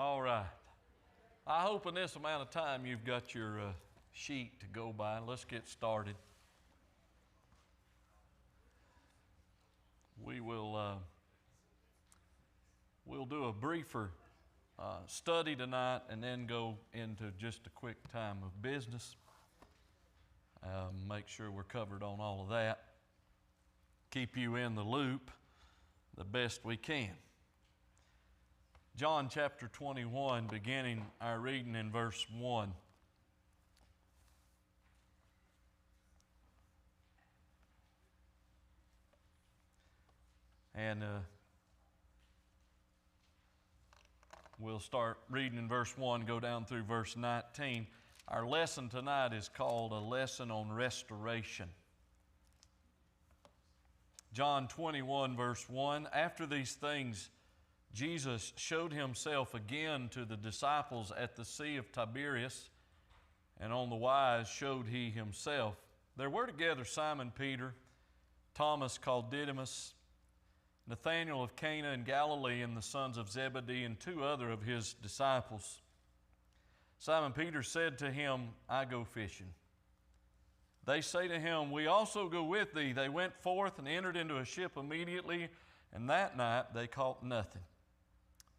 All right. I hope in this amount of time you've got your sheet to go by. Let's get started. We'll do a briefer study tonight and then go into just a quick time of business. Make sure we're covered on all of that. Keep you in the loop the best we can. John chapter 21, beginning our reading in verse 1. And we'll start reading in verse 1, go down through verse 19. Our lesson tonight is called A Lesson on Restoration. John 21, verse 1, after these things, Jesus showed himself again to the disciples at the Sea of Tiberias, and on the wise showed he himself. There were together Simon Peter, Thomas called Didymus, Nathanael of Cana in Galilee, and the sons of Zebedee, and two other of his disciples. Simon Peter said to him, I go fishing. They say to him, we also go with thee. They went forth and entered into a ship immediately, and that night they caught nothing.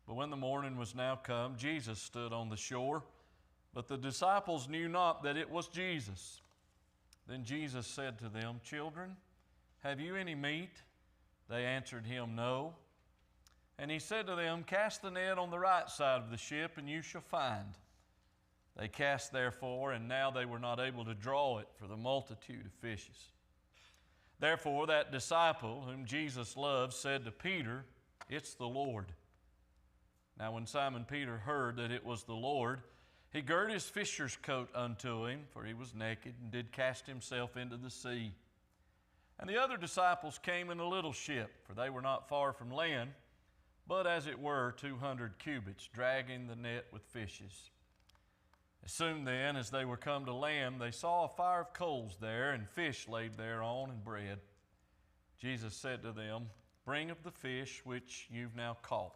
But when the morning was now come, Jesus stood on the shore, but the disciples knew not that it was Jesus. Then Jesus said to them, children, have you any meat? They answered him, no. And he said to them, cast the net on the right side of the ship, and you shall find. They cast therefore, and now they were not able to draw it for the multitude of fishes. Therefore that disciple whom Jesus loved said to Peter, it's the Lord. Now when Simon Peter heard that it was the Lord, he girt his fisher's coat unto him, for he was naked, and did cast himself into the sea. And the other disciples came in a little ship, for they were not far from land, but as it were 200 cubits, dragging the net with fishes. As soon then as they were come to land, they saw a fire of coals there, and fish laid thereon, and bread. Jesus said to them, bring of the fish which you've now caught.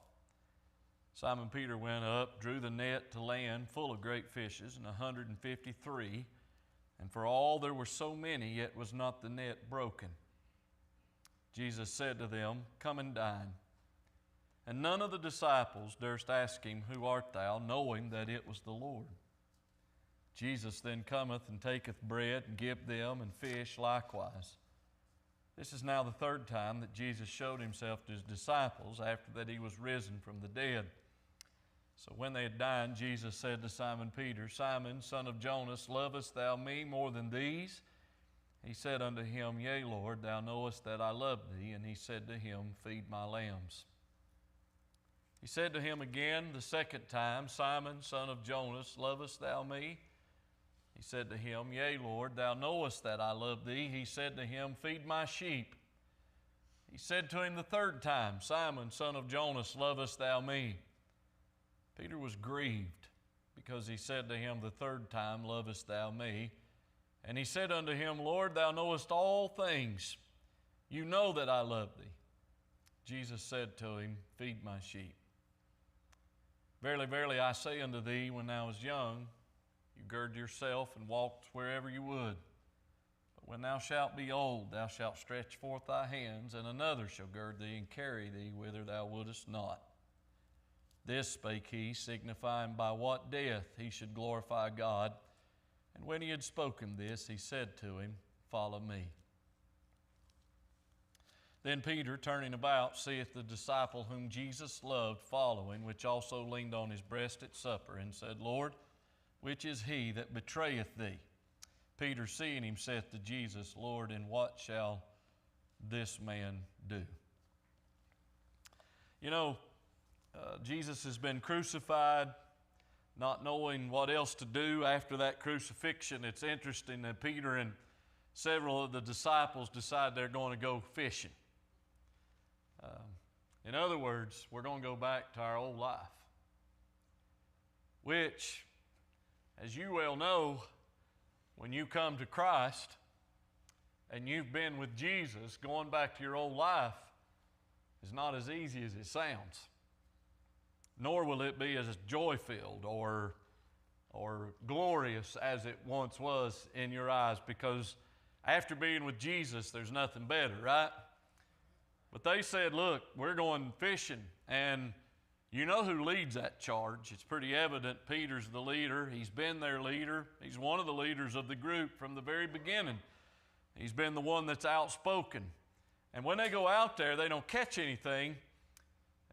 Simon Peter went up, drew the net to land full of great fishes, and 153. And for all there were so many, yet was not the net broken. Jesus said to them, come and dine. And none of the disciples durst ask him, who art thou, knowing that it was the Lord. Jesus then cometh and taketh bread, and giveth them, and fish likewise. This is now the third time that Jesus showed himself to his disciples after that he was risen from the dead. So when they had dined, Jesus said to Simon Peter, Simon, son of Jonas, lovest thou me more than these? He said unto him, Yea, Lord, thou knowest that I love thee. And he said to him, feed my lambs. He said to him again the second time, Simon, son of Jonas, lovest thou me? He said to him, Yea, Lord, thou knowest that I love thee. He said to him, feed my sheep. He said to him the third time, Simon, son of Jonas, lovest thou me? Peter was grieved, because he said to him the third time, lovest thou me? And he said unto him, Lord, thou knowest all things. You know that I love thee. Jesus said to him, feed my sheep. Verily, verily, I say unto thee, when thou wast young, you girded yourself and walked wherever you would. But when thou shalt be old, thou shalt stretch forth thy hands, and another shall gird thee and carry thee whither thou wouldest not. This spake he, signifying by what death he should glorify God. And when he had spoken this, he said to him, follow me. Then Peter, turning about, seeth the disciple whom Jesus loved following, which also leaned on his breast at supper, and said, Lord, which is he that betrayeth thee? Peter, seeing him, saith to Jesus, Lord, and what shall this man do? You know, Jesus has been crucified, not knowing what else to do after that crucifixion. It's interesting that Peter and several of the disciples decide they're going to go fishing. In other words, we're going to go back to our old life, which, as you well know, when you come to Christ and you've been with Jesus, going back to your old life is not as easy as it sounds. nor will it be as joy-filled or glorious as it once was in your eyes, because after being with Jesus, there's nothing better, right? But they said, look, we're going fishing, and you know who leads that charge. It's pretty evident Peter's the leader. He's been their leader. He's one of the leaders of the group from the very beginning. He's been the one that's outspoken. And when they go out there, they don't catch anything.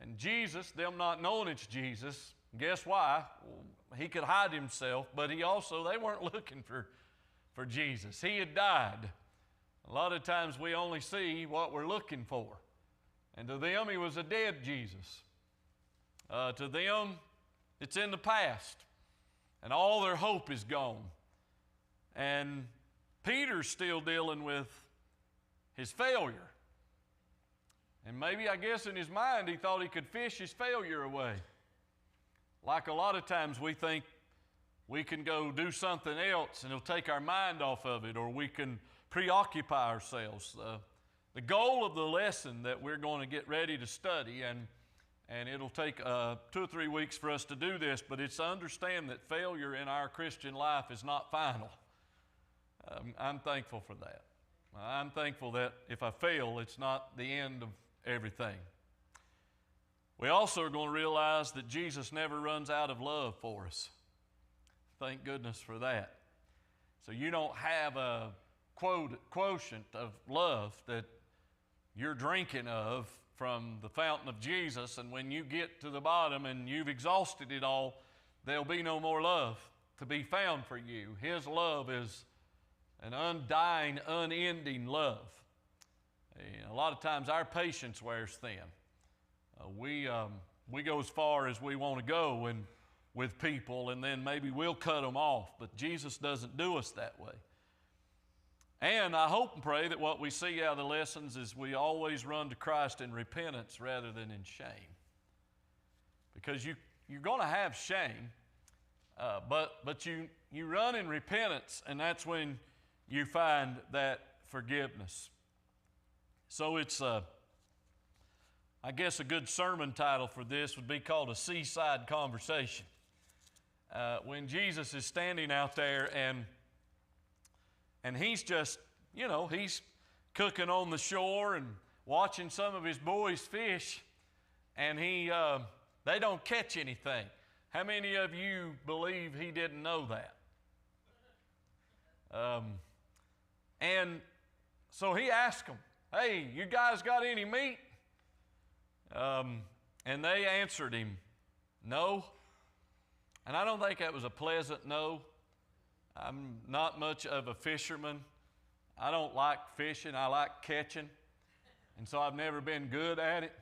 And Jesus, them not knowing it's Jesus, guess why? Well, he could hide himself, but they weren't looking for Jesus. He had died. A lot of times we only see what we're looking for. And to them, he was a dead Jesus. To them, it's in the past. And all their hope is gone. And Peter's still dealing with his failure. And maybe, I guess, in his mind, he thought he could fish his failure away. Like a lot of times we think we can go do something else and it'll take our mind off of it, or we can preoccupy ourselves. The goal of the lesson that we're going to get ready to study, and it'll take 2 or 3 weeks for us to do this, but it's to understand that failure in our Christian life is not final. I'm thankful for that. I'm thankful that if I fail, it's not the end of everything. We also are going to realize that Jesus never runs out of love for us. Thank goodness for that. So you don't have a quotient of love that you're drinking of from the fountain of Jesus, and when you get to the bottom and you've exhausted it all, there'll be no more love to be found for you. His love is an undying, unending love. A lot of times our patience wears thin. We go as far as we want to go with people, and then maybe we'll cut them off, but Jesus doesn't do us that way. And I hope and pray that what we see out of the lessons is we always run to Christ in repentance rather than in shame. Because you're going to have shame, but you run in repentance, and that's when you find that forgiveness. So it's, I guess a good sermon title for this would be called A Seaside Conversation. When Jesus is standing out there and he's just, he's cooking on the shore and watching some of his boys fish, and they don't catch anything. How many of you believe he didn't know that? And so he asked them, hey, you guys got any meat? And they answered him, no. And I don't think that was a pleasant no. I'm not much of a fisherman. I don't like fishing. I like catching. And so I've never been good at it.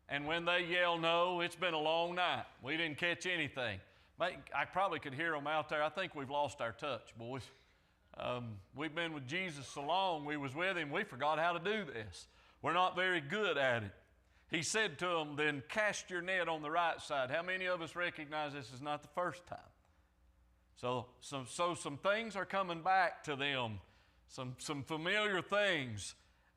And when they yell no, it's been a long night. We didn't catch anything. I probably could hear them out there. I think we've lost our touch, boys. We've been with Jesus so long, we was with him, we forgot how to do this. We're not very good at it. He said to them, then cast your net on the right side. How many of us recognize this is not the first time? So some things are coming back to them, some familiar things.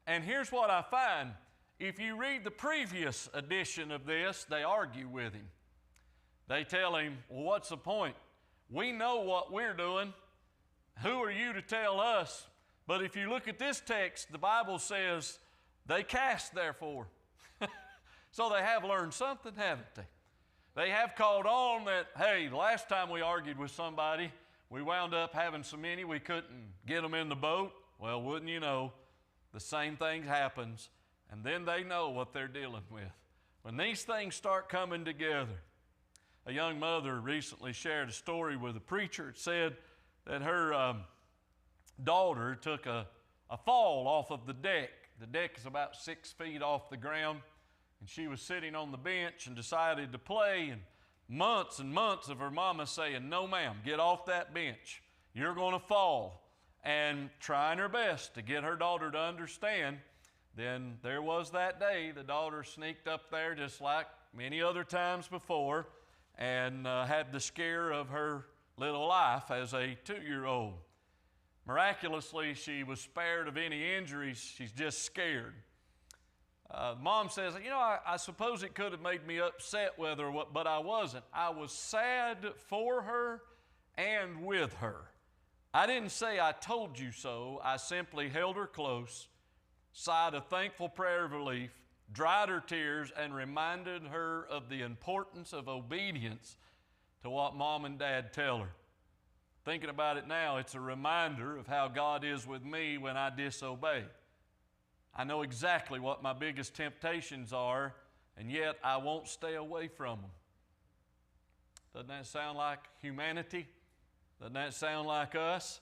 And here's what I find. If you read the previous edition of this, they argue with him. They tell him, well, what's the point? We know what we're doing. Who are you to tell us? But if you look at this text, the Bible says they cast therefore. So they have learned something, haven't they? They have caught on that, hey, last time we argued with somebody, we wound up having so many we couldn't get them in the boat. Well, wouldn't you know, the same thing happens, and then they know what they're dealing with. When these things start coming together, a young mother recently shared a story with a preacher. It said that her daughter took a fall off of the deck. The deck is about 6 feet off the ground, and she was sitting on the bench and decided to play, and months of her mama saying, no ma'am, get off that bench. You're going to fall. And trying her best to get her daughter to understand. Then there was that day, the daughter sneaked up there just like many other times before, and had the scare of her little life as a 2-year-old. Miraculously, she was spared of any injuries. She's just scared. Mom says, you know, I suppose it could have made me upset with her, but I wasn't. I was sad for her and with her. I didn't say I told you so. I simply held her close, sighed a thankful prayer of relief, dried her tears, and reminded her of the importance of obedience to what Mom and Dad tell her. Thinking about it now, it's a reminder of how God is with me when I disobey. I know exactly what my biggest temptations are, and yet I won't stay away from them. Doesn't that sound like humanity? Doesn't that sound like us?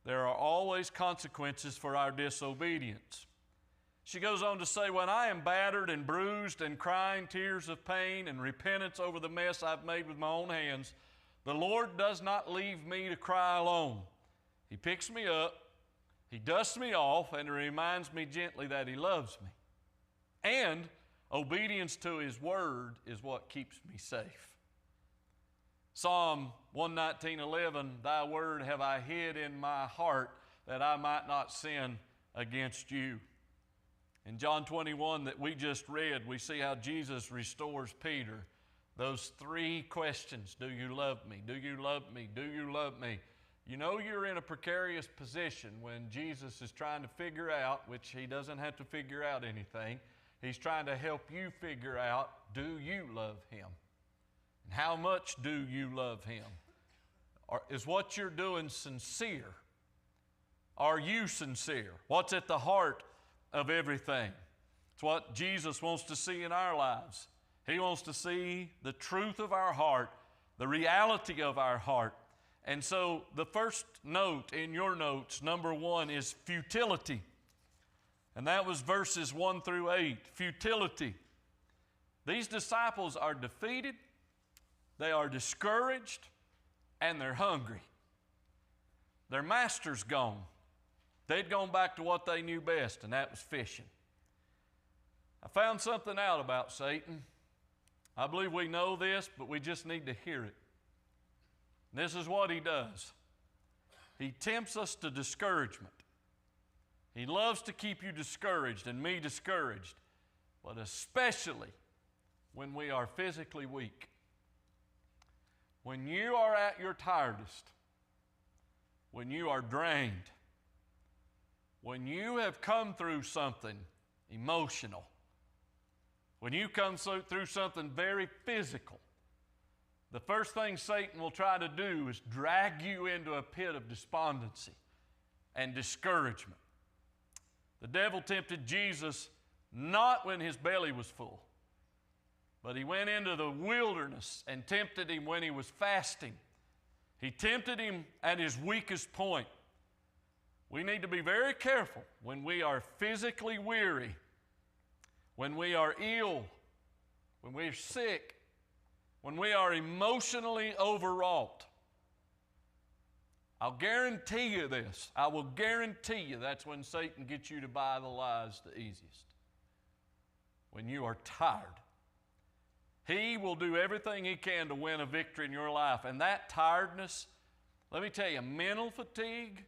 There are always consequences for our disobedience. She goes on to say, when I am battered and bruised and crying tears of pain and repentance over the mess I've made with my own hands, the Lord does not leave me to cry alone. He picks me up, He dusts me off, and He reminds me gently that He loves me. And obedience to His word is what keeps me safe. Psalm 119:11, Thy word have I hid in my heart that I might not sin against you. In John 21 that we just read, we see how Jesus restores Peter. Those three questions, do you love me? Do you love me? Do you love me? You know you're in a precarious position when Jesus is trying to figure out, which He doesn't have to figure out anything. He's trying to help you figure out, do you love Him? And how much do you love Him? Is what you're doing sincere? Are you sincere? What's at the heart of everything? It's what Jesus wants to see in our lives. He wants to see the truth of our heart, the reality of our heart. And so the first note in your notes, number 1, is futility. And that was verses 1 through 8. Futility. These disciples are defeated, they are discouraged, and they're hungry. Their master's gone. They'd gone back to what they knew best, and that was fishing. I found something out about Satan. I believe we know this, but we just need to hear it. This is what he does. He tempts us to discouragement. He loves to keep you discouraged and me discouraged, but especially when we are physically weak. When you are at your tiredest, when you are drained, when you have come through something emotional, when you come through something very physical, the first thing Satan will try to do is drag you into a pit of despondency and discouragement. The devil tempted Jesus not when his belly was full, but he went into the wilderness and tempted him when he was fasting. He tempted him at his weakest point. We need to be very careful when we are physically weary, when we are ill, when we're sick, when we are emotionally overwrought. I'll guarantee you this. I will guarantee you that's when Satan gets you to buy the lies the easiest. When you are tired. He will do everything he can to win a victory in your life. And that tiredness, let me tell you, mental fatigue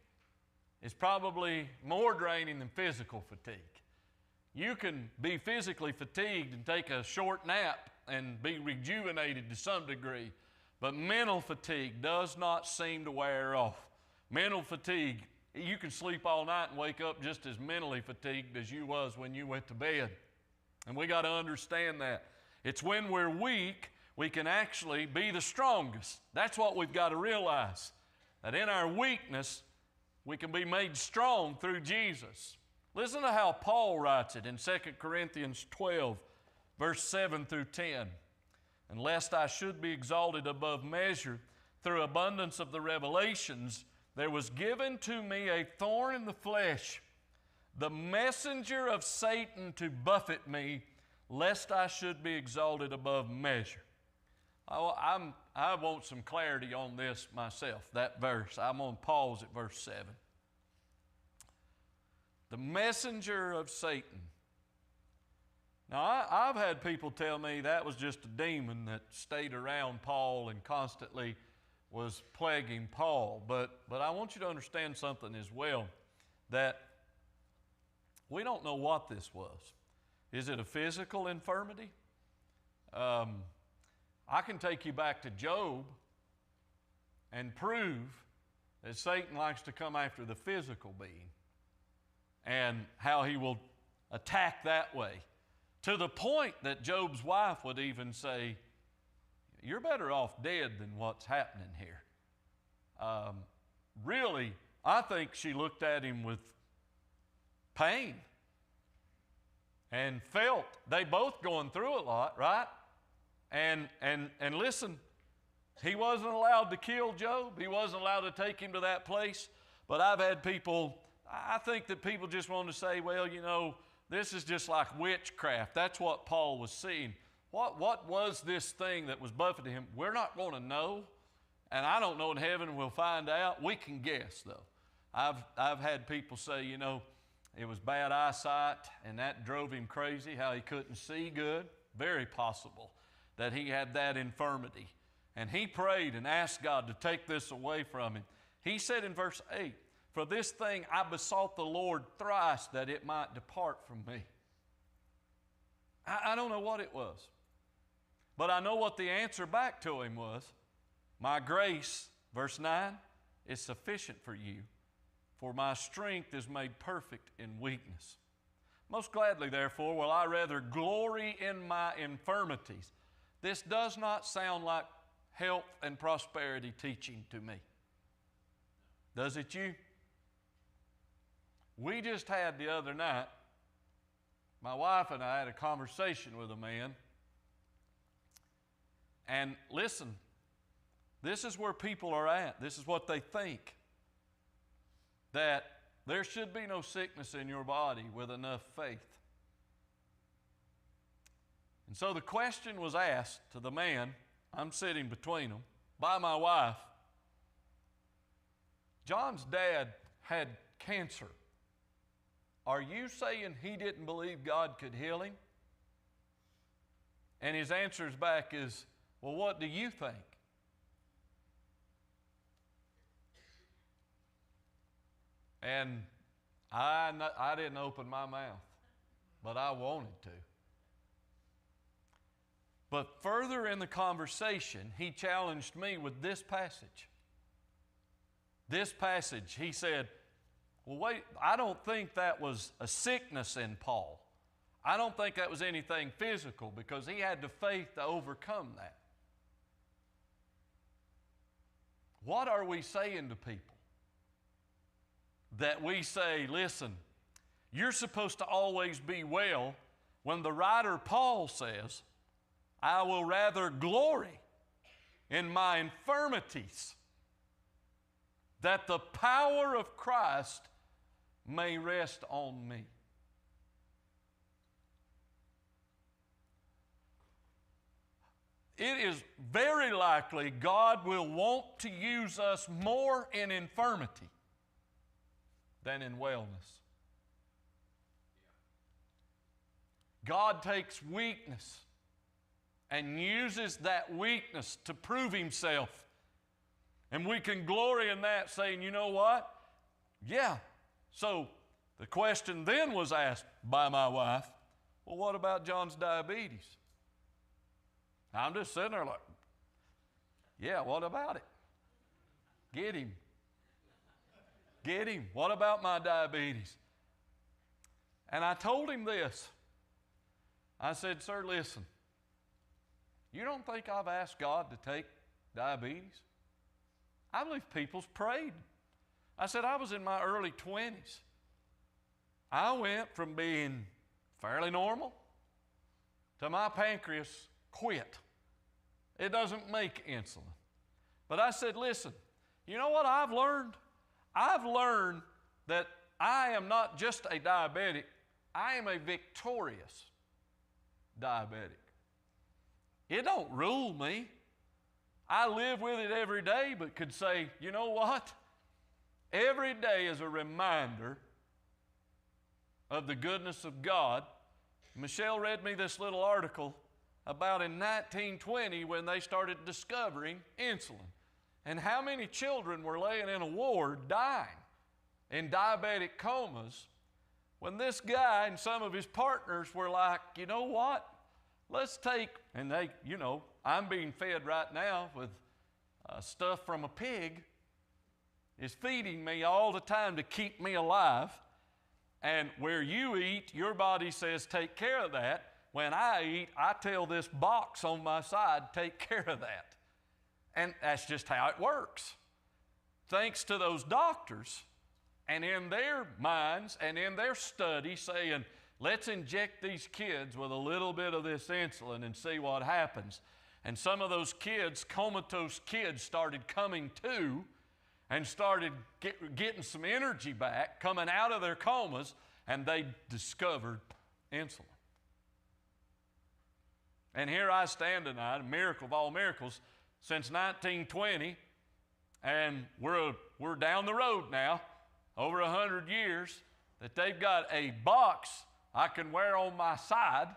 is probably more draining than physical fatigue. You can be physically fatigued and take a short nap and be rejuvenated to some degree, but mental fatigue does not seem to wear off. Mental fatigue, you can sleep all night and wake up just as mentally fatigued as you was when you went to bed. And we got to understand that. It's when we're weak, we can actually be the strongest. That's what we've got to realize, that in our weakness, we can be made strong through Jesus. Listen to how Paul writes it in 2 Corinthians 12, verse 7 through 10. And lest I should be exalted above measure through abundance of the revelations, there was given to me a thorn in the flesh, the messenger of Satan to buffet me, lest I should be exalted above measure. I want some clarity on this myself, that verse. I'm going to pause at verse 7. The messenger of Satan. Now, I've had people tell me that was just a demon that stayed around Paul and constantly was plaguing Paul. But I want you to understand something as well, that we don't know what this was. Is it a physical infirmity? I can take you back to Job and prove that Satan likes to come after the physical being and how he will attack that way. To the point that Job's wife would even say, you're better off dead than what's happening here. Really, I think she looked at him with pain and felt they both going through a lot, right? And listen, he wasn't allowed to kill Job. He wasn't allowed to take him to that place. But I've had people, I think that people just want to say, well, you know, this is just like witchcraft. That's what Paul was seeing. What was this thing that was buffeting him? We're not going to know. And I don't know in heaven, we'll find out. We can guess, though. I've had people say, you know, it was bad eyesight, and that drove him crazy, how he couldn't see good. Very possible that he had that infirmity. And he prayed and asked God to take this away from him. He said in verse 8, for this thing I besought the Lord thrice that it might depart from me. I don't know what it was. But I know what the answer back to him was. My grace, verse 9, is sufficient for you, for my strength is made perfect in weakness. Most gladly, therefore, will I rather glory in my infirmities. This does not sound like health and prosperity teaching to me. Does it you? We just had the other night, my wife and I had a conversation with a man. And listen, this is where people are at. This is what they think. That there should be no sickness in your body with enough faith. And so the question was asked to the man, I'm sitting between them, by my wife. John's dad had cancer. Are you saying he didn't believe God could heal him? And his answers back is, well, what do you think? And I didn't open my mouth, but I wanted to. But further in the conversation, he challenged me with this passage. This passage, he said, well, wait, I don't think that was a sickness in Paul. I don't think that was anything physical because he had the faith to overcome that. What are we saying to people? That we say, listen, you're supposed to always be well, when the writer Paul says, I will rather glory in my infirmities, that the power of Christ may rest on me. It is very likely God will want to use us more in infirmity than in wellness. God takes weakness and uses that weakness to prove himself. And we can glory in that, saying, you know what? Yeah. So the question then was asked by my wife, well, what about John's diabetes? I'm just sitting there like, yeah, what about it? Get him. Get him. What about my diabetes? And I told him this. I said, sir, listen, you don't think I've asked God to take diabetes? I believe people's prayed. I said, I was in my early 20s. I went from being fairly normal to my pancreas quit. It doesn't make insulin. But I said, listen, you know what I've learned? I've learned that I am not just a diabetic, I am a victorious diabetic. It don't rule me. I live with it every day, but could say, you know what? Every day is a reminder of the goodness of God. Michelle read me this little article about in 1920 when they started discovering insulin and how many children were laying in a ward dying in diabetic comas when this guy and some of his partners were like, you know what? Let's take, and they, I'm being fed right now with stuff from a pig. Is feeding me all the time to keep me alive. And where you eat, your body says, take care of that. When I eat, I tell this box on my side, take care of that. And that's just how it works. Thanks to those doctors, and in their minds and in their study saying, let's inject these kids with a little bit of this insulin and see what happens. And some of those kids, comatose kids, started coming to and started getting some energy back, coming out of their comas, and they discovered insulin. And here I stand tonight, a miracle of all miracles, since 1920, and we're down the road now, over 100 years, that they've got a box I can wear on my side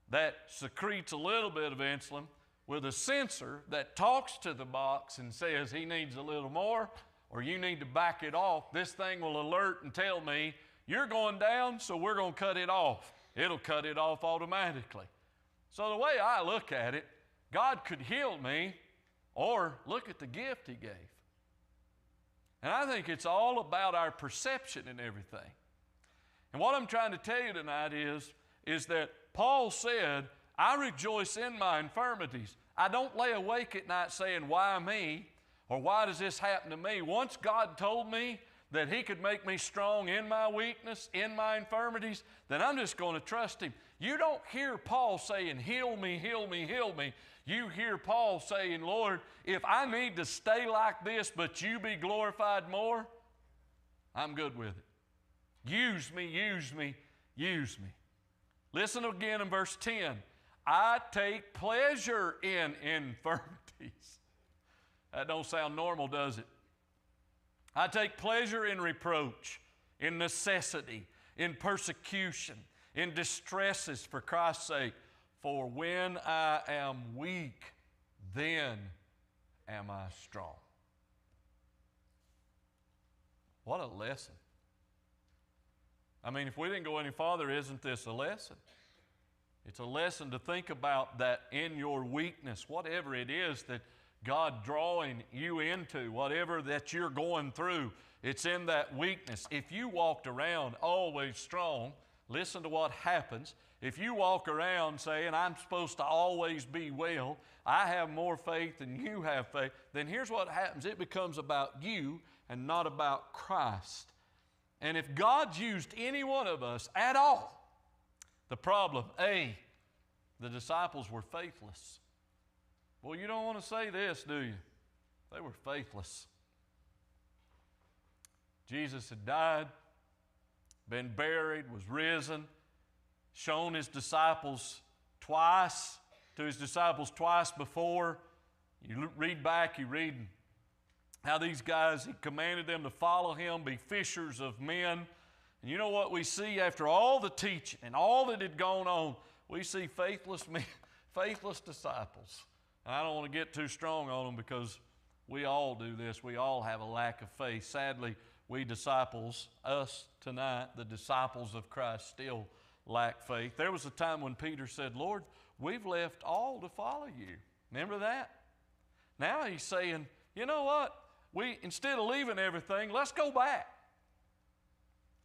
that secretes a little bit of insulin with a sensor that talks to the box and says he needs a little more or you need to back it off. This thing will alert and tell me, you're going down, so we're going to cut it off. It'll cut it off automatically. So the way I look at it, God could heal me, or look at the gift He gave. And I think it's all about our perception and everything. And what I'm trying to tell you tonight is that Paul said, I rejoice in my infirmities. I don't lay awake at night saying, why me? Or why does this happen to me? Once God told me that He could make me strong in my weakness, in my infirmities, then I'm just going to trust Him. You don't hear Paul saying, heal me, heal me, heal me. You hear Paul saying, Lord, if I need to stay like this, but you be glorified more, I'm good with it. Use me, use me, use me. Listen again in verse 10. I take pleasure in infirmities. That don't sound normal, does it? I take pleasure in reproach, in necessity, in persecution, in distresses for Christ's sake. For when I am weak, then am I strong. What a lesson. I mean, if we didn't go any farther, isn't this a lesson? It's a lesson to think about that in your weakness, whatever it is that God drawing you into, whatever that you're going through, it's in that weakness. If you walked around always strong, listen to what happens. If you walk around saying, I'm supposed to always be well, I have more faith than you have faith, then here's what happens. It becomes about you and not about Christ. And if God's used any one of us at all, the problem, A, the disciples were faithless. Well, you don't want to say this, do you? They were faithless. Jesus had died, been buried, was risen, shown His disciples twice, to His disciples twice before. You read back, you read how these guys, He commanded them to follow Him, be fishers of men. And you know what we see after all the teaching and all that had gone on? We see faithless men, faithless disciples. And I don't want to get too strong on them because we all do this. We all have a lack of faith. Sadly, we disciples, us tonight, the disciples of Christ, still lack faith. There was a time when Peter said, Lord, we've left all to follow you. Remember that? Now he's saying, you know what? Instead of leaving everything, let's go back.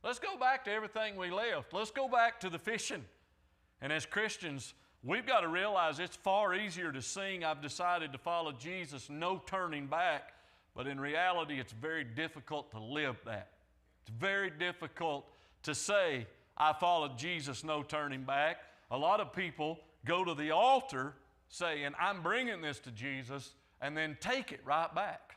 Let's go back to everything we left. Let's go back to the fishing. And as Christians, we've got to realize it's far easier to sing, I've decided to follow Jesus, no turning back. But in reality, it's very difficult to live that. It's very difficult to say, I followed Jesus, no turning back. A lot of people go to the altar saying, I'm bringing this to Jesus, and then take it right back.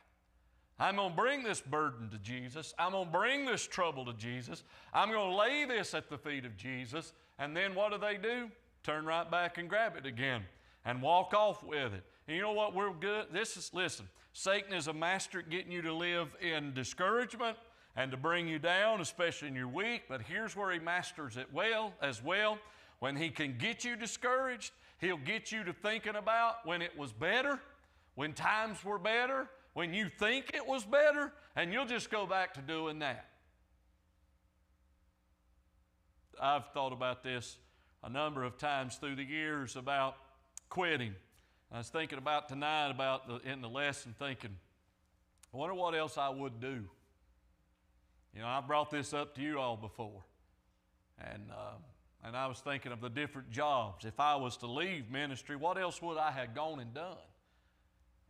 I'm going to bring this burden to Jesus. I'm going to bring this trouble to Jesus. I'm going to lay this at the feet of Jesus. And then what do? Turn right back and grab it again and walk off with it. And you know what? We're good. Listen, Satan is a master at getting you to live in discouragement and to bring you down, especially in your week. But here's where he masters it as well. When he can get you discouraged, he'll get you to thinking about when it was better, when times were better, when you think it was better, and you'll just go back to doing that. I've thought about this a number of times through the years about quitting. I was thinking about tonight in the lesson, thinking, I wonder what else I would do. You know, I've brought this up to you all before. And I was thinking of the different jobs. If I was to leave ministry, what else would I have gone and done?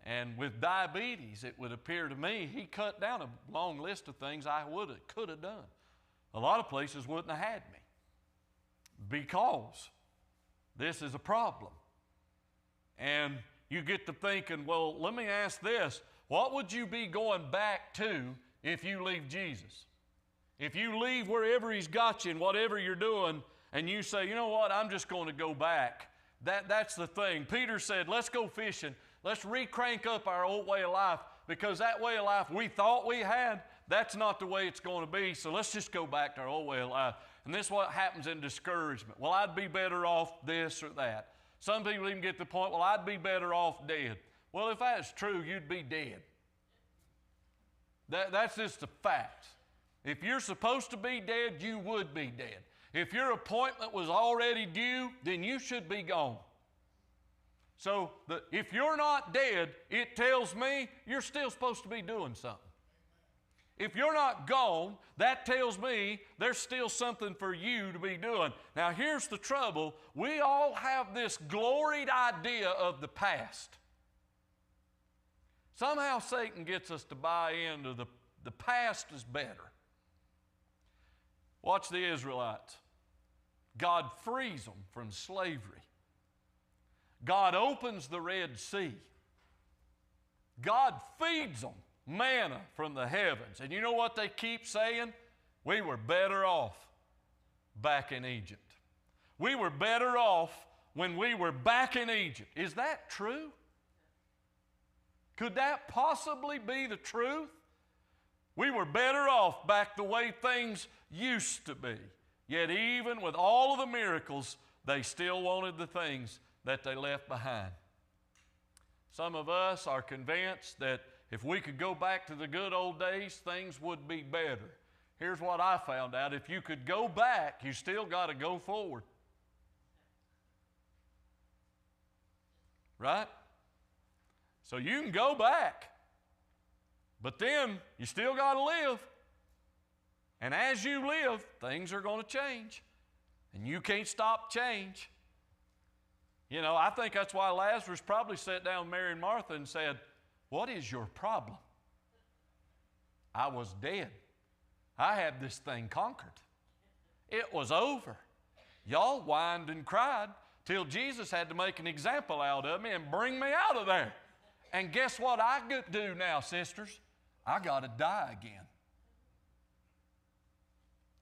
And with diabetes, it would appear to me, he cut down a long list of things I could have done. A lot of places wouldn't have had me because this is a problem. And you get to thinking, well, let me ask this. What would you be going back to if you leave Jesus? If you leave wherever He's got you and whatever you're doing, and you say, you know what, I'm just going to go back. That's the thing. Peter said, let's go fishing. Let's re-crank up our old way of life, because that way of life we thought we had, that's not the way it's going to be. So let's just go back to our old way of life. And this is what happens in discouragement. Well, I'd be better off this or that. Some people even get to the point, well, I'd be better off dead. Well, if that's true, you'd be dead. That's just the fact. If you're supposed to be dead, you would be dead. If your appointment was already due, then you should be gone. So if you're not dead, it tells me you're still supposed to be doing something. If you're not gone, that tells me there's still something for you to be doing. Now, here's the trouble. We all have this gloried idea of the past. Somehow Satan gets us to buy into the past is better. Watch the Israelites. God frees them from slavery. God opens the Red Sea. God feeds them manna from the heavens. And you know what they keep saying? We were better off back in Egypt. We were better off when we were back in Egypt. Is that true? Could that possibly be the truth? We were better off back the way things used to be. Yet even with all of the miracles, they still wanted the things that they left behind. Some of us are convinced that if we could go back to the good old days, things would be better. Here's what I found out. If you could go back, you still got to go forward. Right? So you can go back, but then you still got to live. And as you live, things are going to change. And you can't stop change. You know, I think that's why Lazarus probably sat down with Mary and Martha and said, what is your problem? I was dead. I had this thing conquered. It was over. Y'all whined and cried till Jesus had to make an example out of me and bring me out of there. And guess what I do now, sisters? I got to die again.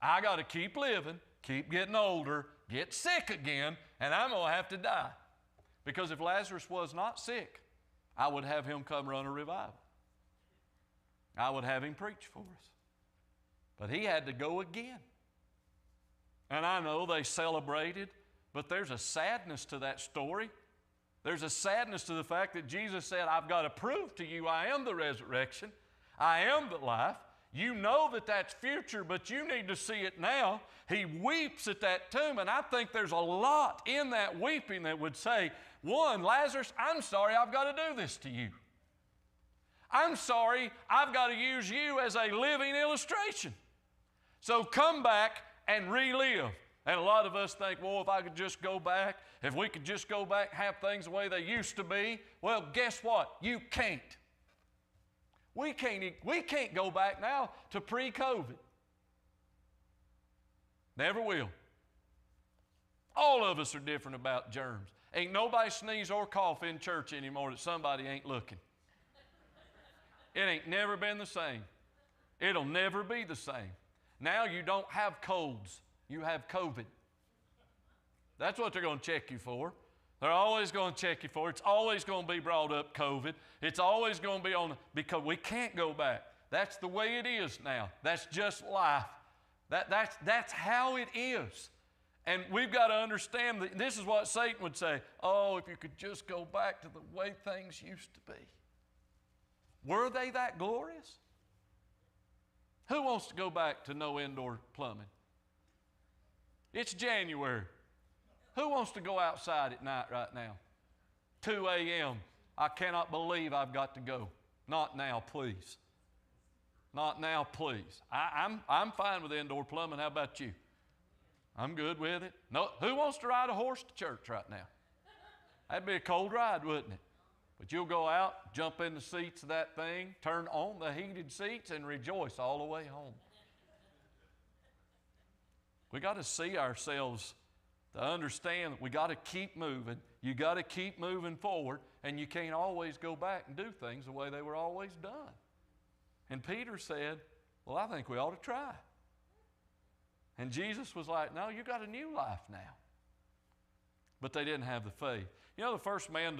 I got to keep living, keep getting older, get sick again, and I'm going to have to die. Because if Lazarus was not sick, I would have him come run a revival. I would have him preach for us. But he had to go again. And I know they celebrated, but there's a sadness to that story. There's a sadness to the fact that Jesus said, I've got to prove to you I am the resurrection. I am the life. You know that that's future, but you need to see it now. He weeps at that tomb, and I think there's a lot in that weeping that would say, one, Lazarus, I'm sorry I've got to do this to you. I'm sorry I've got to use you as a living illustration. So come back and relive. And a lot of us think, well, if I could just go back, if we could just go back, have things the way they used to be, well, guess what? You can't. We can't go back now to pre-COVID. Never will. All of us are different about germs. Ain't nobody sneeze or cough in church anymore that somebody ain't looking. It ain't never been the same. It'll never be the same. Now you don't have colds. You have COVID. That's what they're going to check you for. They're always going to check you for. It's always going to be brought up, COVID. It's always going to be on, because we can't go back. That's the way it is now. That's just life. That's how it is. And we've got to understand that this is what Satan would say. Oh, if you could just go back to the way things used to be. Were they that glorious? Who wants to go back to no indoor plumbing? It's January. Who wants to go outside at night right now? 2 a.m. I cannot believe I've got to go. Not now, please. Not now, please. I'm fine with indoor plumbing. How about you? I'm good with it. No, who wants to ride a horse to church right now? That'd be a cold ride, wouldn't it? But you'll go out, jump in the seats of that thing, turn on the heated seats, and rejoice all the way home. We got to see ourselves to understand that we got to keep moving. You got to keep moving forward, and you can't always go back and do things the way they were always done. And Peter said, well, I think we ought to try. And Jesus was like, no, you got a new life now. But they didn't have the faith. You know, the first man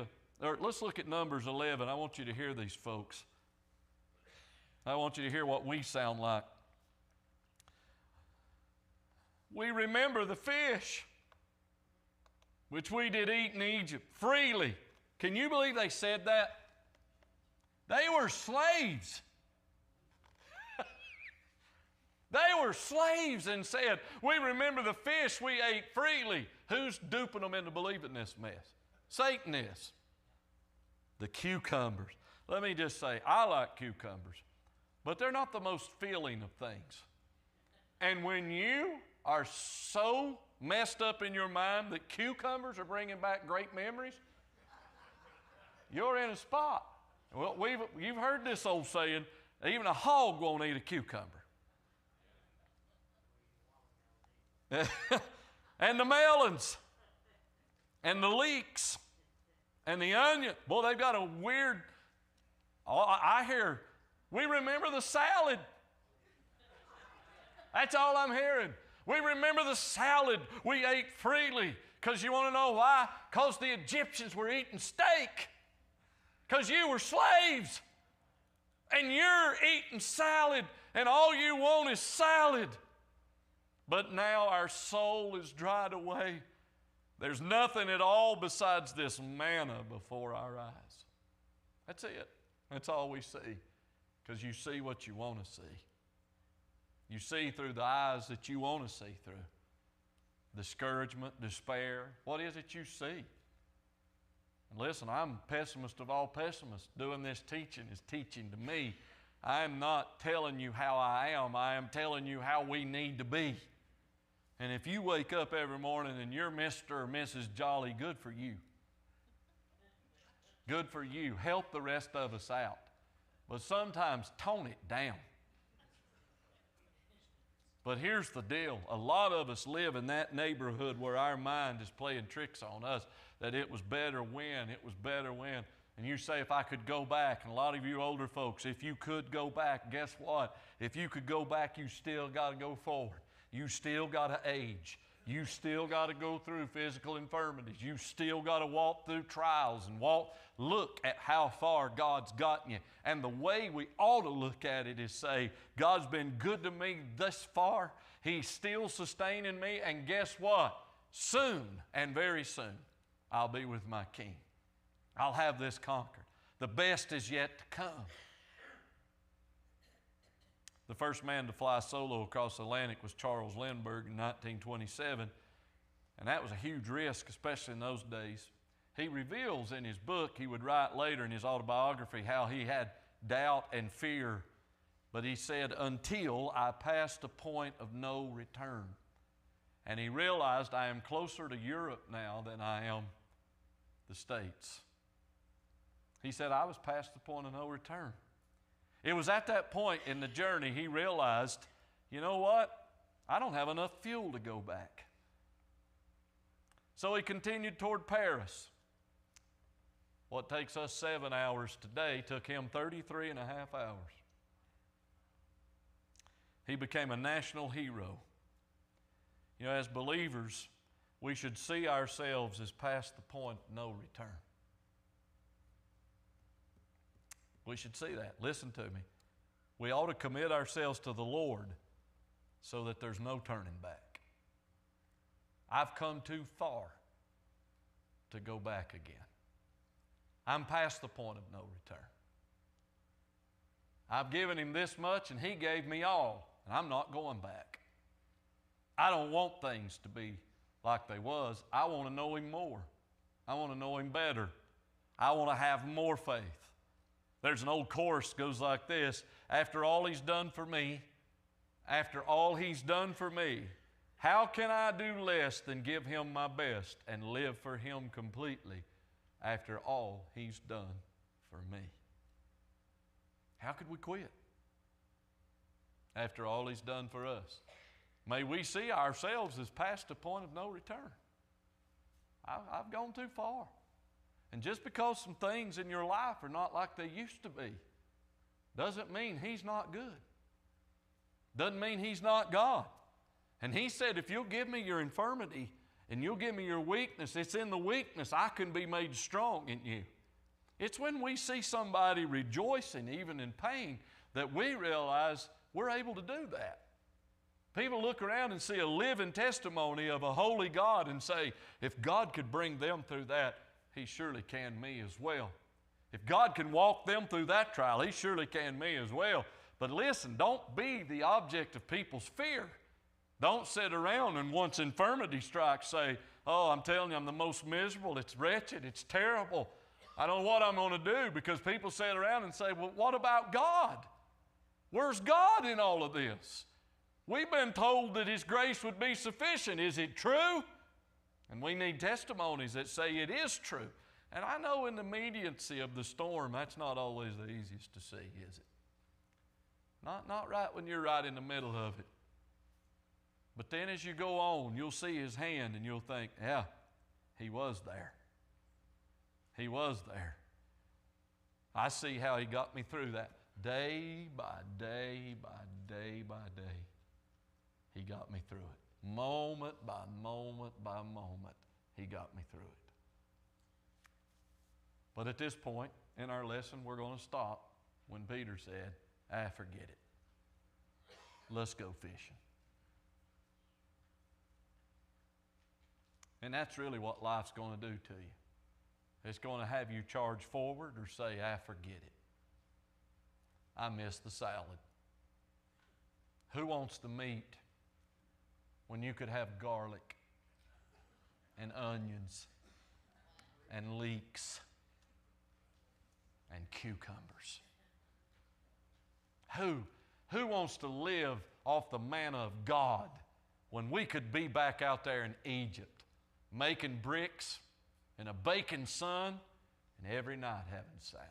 let's look at Numbers 11. I want you to hear these folks. I want you to hear what we sound like. We remember the fish which we did eat in Egypt freely. Can you believe they said that? They were slaves. They were slaves and said, we remember the fish we ate freely. Who's duping them into believing this mess? Satan is. The cucumbers. Let me just say, I like cucumbers, but they're not the most filling of things. And when you are so messed up in your mind that cucumbers are bringing back great memories, you're in a spot. Well, you've heard this old saying, even a hog won't eat a cucumber. And the melons, and the leeks, and the onion. Boy, they've got a weird, I hear, we remember the salad. That's all I'm hearing. We remember the salad we ate freely. Because you want to know why? Because the Egyptians were eating steak. Because you were slaves. And you're eating salad, and all you want is salad. But now our soul is dried away. There's nothing at all besides this manna before our eyes. That's it. That's all we see. Because you see what you want to see. You see through the eyes that you want to see through. Discouragement, despair. What is it you see? And listen, I'm pessimist of all pessimists. Doing this teaching is teaching to me. I am not telling you how I am. I am telling you how we need to be. And if you wake up every morning and you're Mr. or Mrs. Jolly, good for you. Good for you. Help the rest of us out. But sometimes tone it down. But here's the deal. A lot of us live in that neighborhood where our mind is playing tricks on us, that it was better when, it was better when. And you say, if I could go back, and a lot of you older folks, if you could go back, guess what? If you could go back, you still got to go forward. You still got to age. You still got to go through physical infirmities. You still got to walk through trials and look at how far God's gotten you. And the way we ought to look at it is say, God's been good to me thus far. He's still sustaining me. And guess what? Soon, and very soon, I'll be with my King. I'll have this conquered. The best is yet to come. The first man to fly solo across the Atlantic was Charles Lindbergh in 1927, and that was a huge risk, especially in those days. He reveals in his book, he would write later in his autobiography, how he had doubt and fear, but he said, until I passed a point of no return. And he realized, I am closer to Europe now than I am the States. He said, I was past the point of no return. It was at that point in the journey he realized, you know what? I don't have enough fuel to go back. So he continued toward Paris. What takes us 7 hours today took him 33 and a half hours. He became a national hero. You know, as believers, we should see ourselves as past the point of no return. We should see that. Listen to me. We ought to commit ourselves to the Lord so that there's no turning back. I've come too far to go back again. I'm past the point of no return. I've given Him this much and He gave me all, and I'm not going back. I don't want things to be like they was. I want to know Him more. I want to know Him better. I want to have more faith. There's an old chorus that goes like this: after all He's done for me, after all He's done for me, how can I do less than give Him my best and live for Him completely after all He's done for me? How could we quit after all He's done for us? May we see ourselves as past the point of no return. I've gone too far. And just because some things in your life are not like they used to be, doesn't mean He's not good. Doesn't mean He's not God. And He said, if you'll give me your infirmity and you'll give me your weakness, it's in the weakness I can be made strong in you. It's when we see somebody rejoicing, even in pain, that we realize we're able to do that. People look around and see a living testimony of a holy God and say, if God could bring them through that, He surely can me as well. If God can walk them through that trial, He surely can me as well. But listen, don't be the object of people's fear. Don't sit around and once infirmity strikes say, oh, I'm telling you, I'm the most miserable. It's wretched. It's terrible. I don't know what I'm going to do, because people sit around and say, well, what about God? Where's God in all of this? We've been told that His grace would be sufficient. Is it true? And we need testimonies that say it is true. And I know in the immediacy of the storm, that's not always the easiest to see, is it? Not right when you're right in the middle of it. But then as you go on, you'll see His hand and you'll think, yeah, He was there. He was there. I see how He got me through that. Day by day by day by day, He got me through it. Moment by moment by moment, He got me through it. But at this point in our lesson, we're going to stop when Peter said, forget it. Let's go fishing. And that's really what life's going to do to you. It's going to have you charge forward or say, forget it. I miss the salad. Who wants the meat when you could have garlic and onions and leeks and cucumbers? Who wants to live off the manna of God when we could be back out there in Egypt making bricks in a baking sun and every night having salad?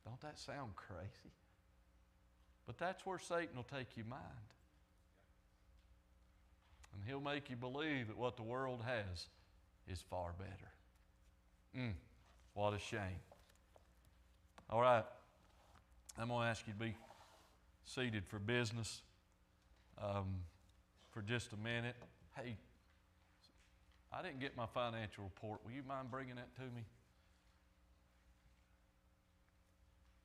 Don't that sound crazy? But that's where Satan will take your mind. And he'll make you believe that what the world has is far better. What a shame. All right. I'm going to ask you to be seated for business for just a minute. Hey, I didn't get my financial report. Will you mind bringing that to me?